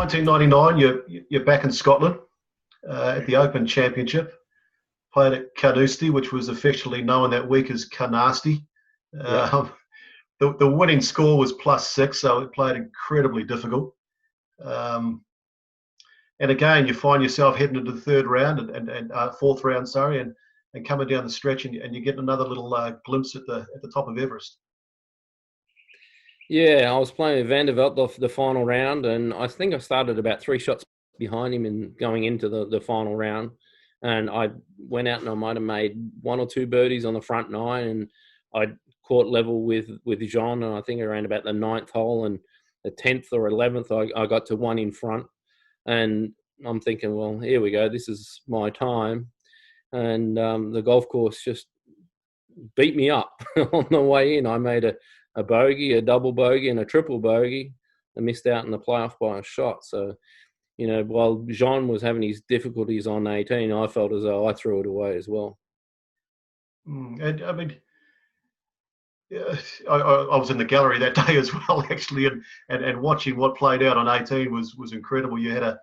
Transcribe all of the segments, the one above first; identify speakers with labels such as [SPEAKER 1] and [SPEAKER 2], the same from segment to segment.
[SPEAKER 1] 1999, you're back in Scotland at the Open Championship. Played at Carnoustie, which was affectionately known that week as Carnasty.
[SPEAKER 2] Yeah.
[SPEAKER 1] The winning score was +6, so it played incredibly difficult. And again, you find yourself heading into the third round and fourth round, sorry, and coming down the stretch, and you're getting another little glimpse at the top of Everest.
[SPEAKER 2] Yeah, I was playing with Van der Veld the final round, and I think I started about 3 shots behind him in going into the final round. And I went out and I might have made 1 or 2 birdies on the front 9, and I caught level with Jean, and I think around about the 9th hole, and the 10th or 11th, I got to 1 in front. And I'm thinking, well, here we go. This is my time. And the golf course just beat me up on the way in. I made a bogey, a double bogey, and a triple bogey. I missed out in the playoff by a shot. So, while Jean was having his difficulties on 18, I felt as though I threw it away as well.
[SPEAKER 1] And I mean, I was in the gallery that day as well, actually, and watching what played out on 18 was incredible. You had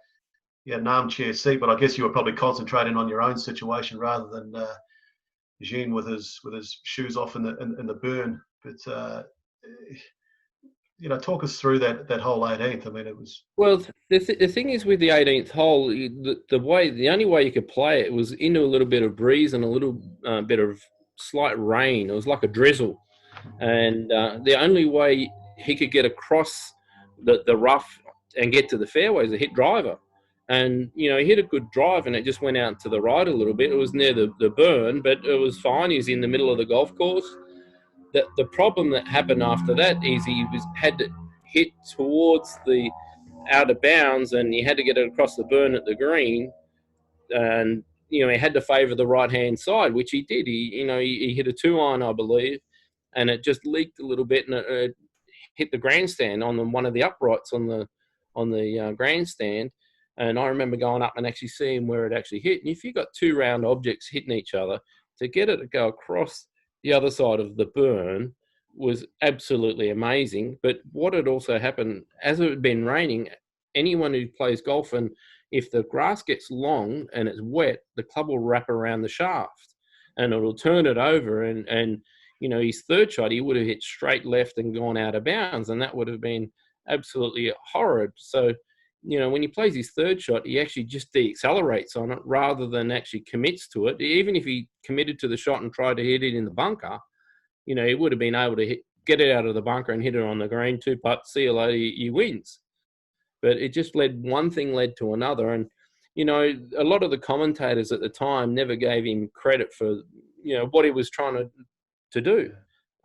[SPEAKER 1] an armchair seat, but I guess you were probably concentrating on your own situation rather than Jean with his shoes off in the burn. But talk us through that whole 18th. I mean, it was
[SPEAKER 2] the thing is with the 18th hole, the only way you could play it was into a little bit of breeze and a little bit of slight rain. It was like a drizzle, and the only way he could get across the rough and get to the fairway is a hit driver. And, he hit a good drive and it just went out to the right a little bit. It was near the burn, but it was fine. He's in the middle of the golf course. The problem that happened after that is he had to hit towards the out of bounds, and he had to get it across the burn at the green. And, he had to favour the right-hand side, which he did. He hit a 2-iron, I believe, and it just leaked a little bit, and it hit the grandstand on one of the uprights on the grandstand. And I remember going up and actually seeing where it actually hit. And if you've got 2 round objects hitting each other, to get it to go across the other side of the burn was absolutely amazing. But what had also happened, as it had been raining, anyone who plays golf, and if the grass gets long and it's wet, the club will wrap around the shaft and it'll turn it over. And his third shot, he would have hit straight left and gone out of bounds, and that would have been absolutely horrid. So, when he plays his third shot, he actually just deaccelerates on it rather than actually commits to it. Even if he committed to the shot and tried to hit it in the bunker, he would have been able to get it out of the bunker and hit it on the green, 2-putt, see you later, he wins. But it just one thing led to another. And, a lot of the commentators at the time never gave him credit for, what he was trying to do.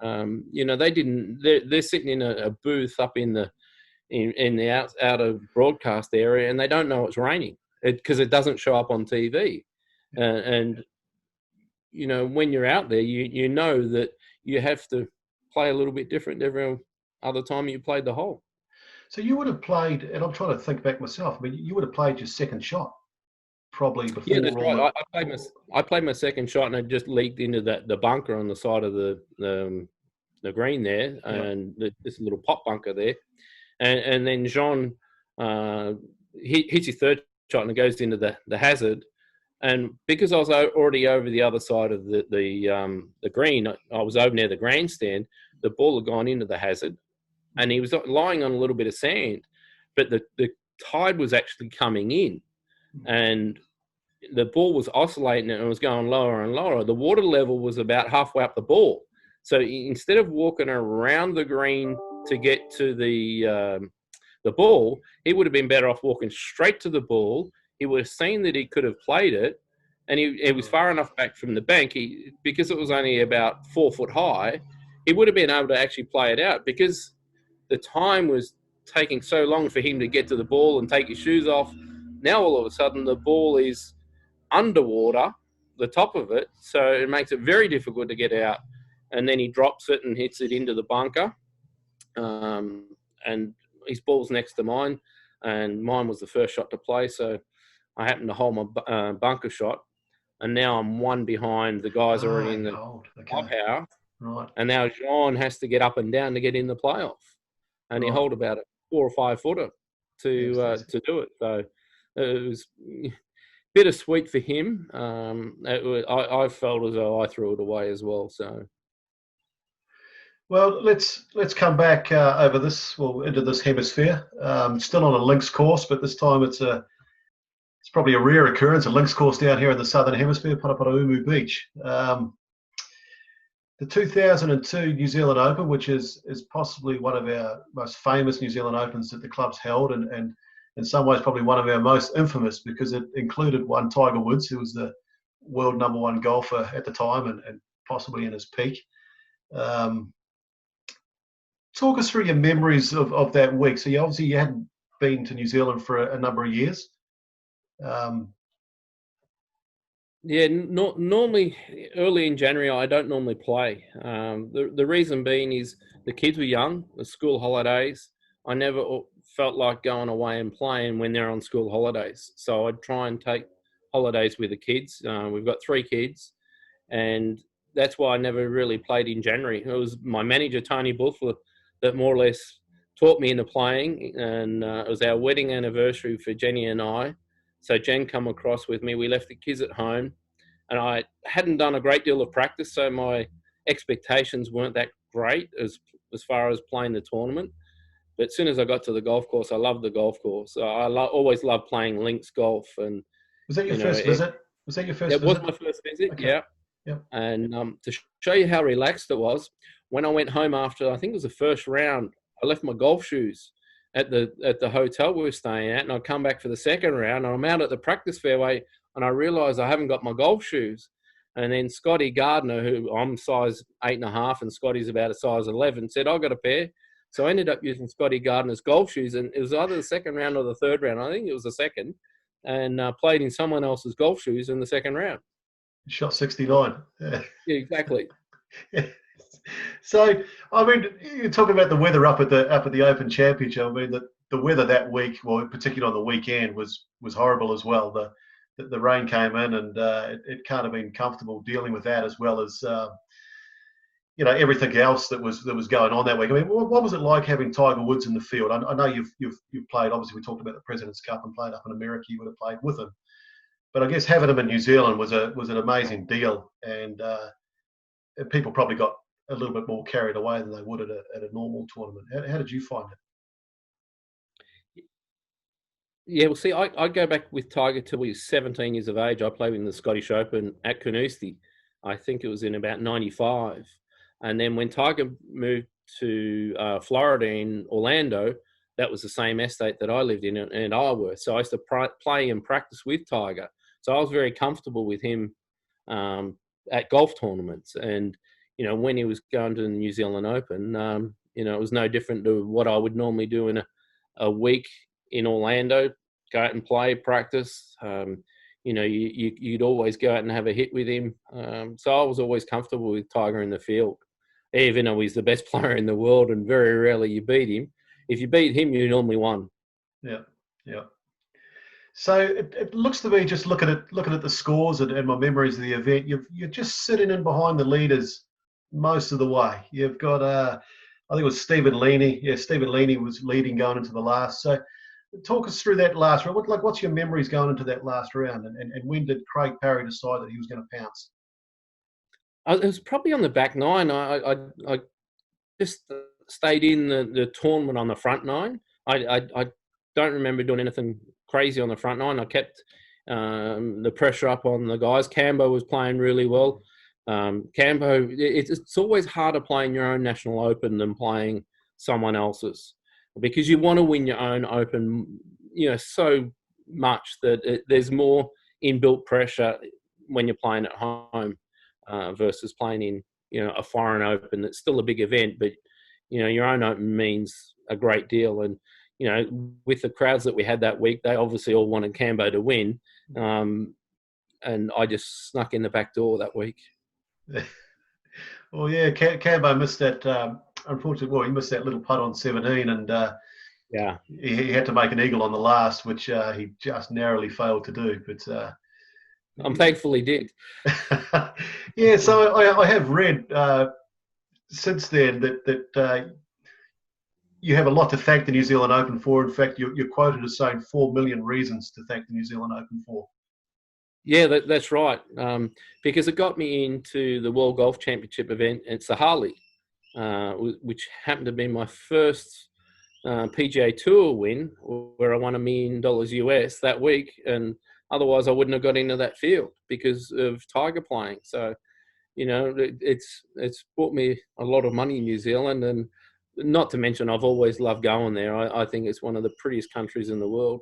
[SPEAKER 2] They didn't, they're sitting in a booth up in the outer broadcast area, and they don't know it's raining because it doesn't show up on TV. And when you're out there, you know that you have to play a little bit different every other time you played the hole.
[SPEAKER 1] So you would have played, and I'm trying to think back myself, I mean, you would have played your second shot probably before.
[SPEAKER 2] Yeah, that's right. I played my second shot, and it just leaked into the bunker on the side of the green there, and there's a little pop bunker there. And then Jean hits his third shot and it goes into the hazard. And because I was already over the other side of the green, I was over near the grandstand, the ball had gone into the hazard, and he was lying on a little bit of sand. But the tide was actually coming in, and the ball was oscillating and it was going lower and lower. The water level was about halfway up the ball. So instead of walking around the green to get to the ball, he would have been better off walking straight to the ball. He would have seen that he could have played it, and he was far enough back from the bank. Because it was only about 4 foot high, he would have been able to actually play it out. Because the time was taking so long for him to get to the ball and take his shoes off, now all of a sudden the ball is underwater, the top of it, so it makes it very difficult to get out. And then he drops it and hits it into the bunker. And his ball's next to mine, and mine was the first shot to play. So I happened to hold my bunker shot, and now I'm 1 behind the guys already in the top house.
[SPEAKER 1] Right.
[SPEAKER 2] And now Jean has to get up and down to get in the playoff, and he hold about a 4 or 5 footer. to do it. So it was bittersweet for him. I felt as though I threw it away as well. So.
[SPEAKER 1] Well, let's come back over this, well, into this hemisphere. Still on a links course, but this time it's probably a rare occurrence, a links course down here in the southern hemisphere, Paraparaumu Beach. The 2002 New Zealand Open, which is possibly one of our most famous New Zealand Opens that the club's held, and in some ways probably one of our most infamous, because it included one Tiger Woods, who was the world #1 golfer at the time and possibly in his peak. Talk us through your memories of that week. So you hadn't been to New Zealand for a number of years.
[SPEAKER 2] Normally early in January I don't normally play. The reason being is the kids were young, the school holidays. I never felt like going away and playing when they're on school holidays. So I'd try and take holidays with the kids. We've got 3 kids, and that's why I never really played in January. It was my manager, Tony Buffler, that more or less taught me into playing, and it was our wedding anniversary for Jenny and I. So Jen come across with me. We left the kids at home, and I hadn't done a great deal of practice, so my expectations weren't that great as far as playing the tournament. But as soon as I got to the golf course, I loved the golf course. Always loved playing links golf. And
[SPEAKER 1] was that your first visit? Was that your first visit?
[SPEAKER 2] It was my first visit, okay. Yeah.
[SPEAKER 1] Yep.
[SPEAKER 2] And to show you how relaxed it was, when I went home after, I think it was the first round, I left my golf shoes at the hotel we were staying at, and I come back for the second round, and I'm out at the practice fairway, and I realised I haven't got my golf shoes. And then Scotty Gardner, who I'm size 8.5, and Scotty's about a size 11, said, "I've got a pair." So I ended up using Scotty Gardner's golf shoes, and it was either the second round or the third round. I think it was the second, and played in someone else's golf shoes in the second round.
[SPEAKER 1] Shot 69.
[SPEAKER 2] Yeah, exactly.
[SPEAKER 1] So, I mean, you're talking about the weather up at the Open Championship. I mean, the weather that week, well, particularly on the weekend, was horrible as well. The rain came in, and it can't have been comfortable dealing with that, as well as everything else that was going on that week. I mean, what was it like having Tiger Woods in the field? I know you've played. Obviously, we talked about the President's Cup and played up in America. You would have played with him, but I guess having him in New Zealand was an amazing deal, and people probably got a little bit more carried away than they would at a normal tournament. How did you find it?
[SPEAKER 2] Yeah, well, see, I go back with Tiger till he was 17 years of age. I played in the Scottish Open at Carnoustie. I think it was in about 95. And then when Tiger moved to Florida in Orlando, that was the same estate that I lived in Iowa. So I used to play and practice with Tiger. So I was very comfortable with him at golf tournaments. And, when he was going to the New Zealand Open, it was no different to what I would normally do in a week in Orlando, go out and play, practice. You'd always go out and have a hit with him. So I was always comfortable with Tiger in the field, even though he's the best player in the world and very rarely you beat him. If you beat him, you normally won.
[SPEAKER 1] Yeah. So it looks to me, just looking at the scores and my memories of the event, you're just sitting in behind the leaders most of the way. You've got I think it was Stephen Leaney. Yeah, Stephen Leaney was leading going into the last. So talk us through that last round. What's your memories going into that last round, and when did Craig Parry decide that he was going to pounce?
[SPEAKER 2] It was probably on the back nine. I just stayed in the tournament on the front nine. I don't remember doing anything crazy on the front nine. I kept the pressure up on the guys. Cambo was playing really well. Cambo, it's always harder playing your own National Open than playing someone else's, because you want to win your own Open, so much that there's more inbuilt pressure when you're playing at home versus playing in, a foreign Open. That's still a big event, but, your own Open means a great deal. And, with the crowds that we had that week, they obviously all wanted Cambo to win. And I just snuck in the back door that week.
[SPEAKER 1] Well, yeah, Cambo missed that. Unfortunately, he missed that little putt on 17, and
[SPEAKER 2] yeah,
[SPEAKER 1] he had to make an eagle on the last, which he just narrowly failed to do. But
[SPEAKER 2] I'm thankful he did.
[SPEAKER 1] Yeah, so I have read since then that you have a lot to thank the New Zealand Open for. In fact, you're quoted as saying 4 million reasons to thank the New Zealand Open for.
[SPEAKER 2] Yeah, that's right. Because it got me into the World Golf Championship event at Sahali, which happened to be my first PGA Tour win, where I won $1 million US that week, and otherwise I wouldn't have got into that field because of Tiger playing. So, it's brought me a lot of money in New Zealand, and not to mention I've always loved going there. I think it's one of the prettiest countries in the world.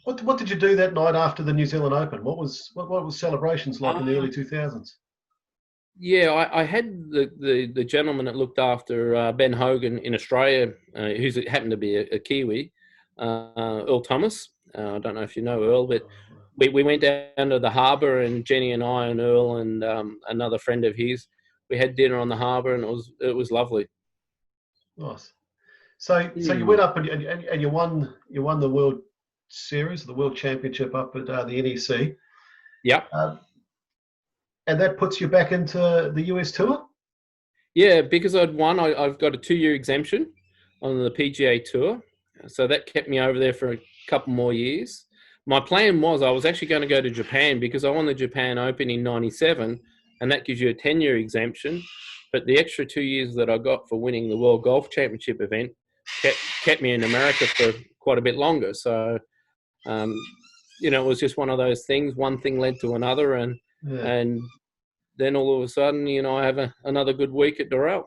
[SPEAKER 1] What did you do that night after the New Zealand Open? What was celebrations like in the early 2000s?
[SPEAKER 2] Yeah, I had the gentleman that looked after Ben Hogan in Australia, who's happened to be a Kiwi, Earl Thomas. I don't know if you know Earl, but we went down to the harbour, and Jenny and I and Earl and another friend of his, we had dinner on the harbour, and it was lovely.
[SPEAKER 1] Nice. So you went up and you won the World Series, the World Championship up at the NEC.
[SPEAKER 2] Yeah.
[SPEAKER 1] And that puts you back into the US Tour?
[SPEAKER 2] Yeah, because I've got a 2-year exemption on the PGA Tour. So that kept me over there for a couple more years. My plan was I was actually going to go to Japan because I won the Japan Open in 97, and that gives you a 10-year exemption. But the extra 2 years that I got for winning the World Golf Championship event kept me in America for quite a bit longer. So, it was just one of those things. One thing led to another, and then all of a sudden, I have another good week at Doral.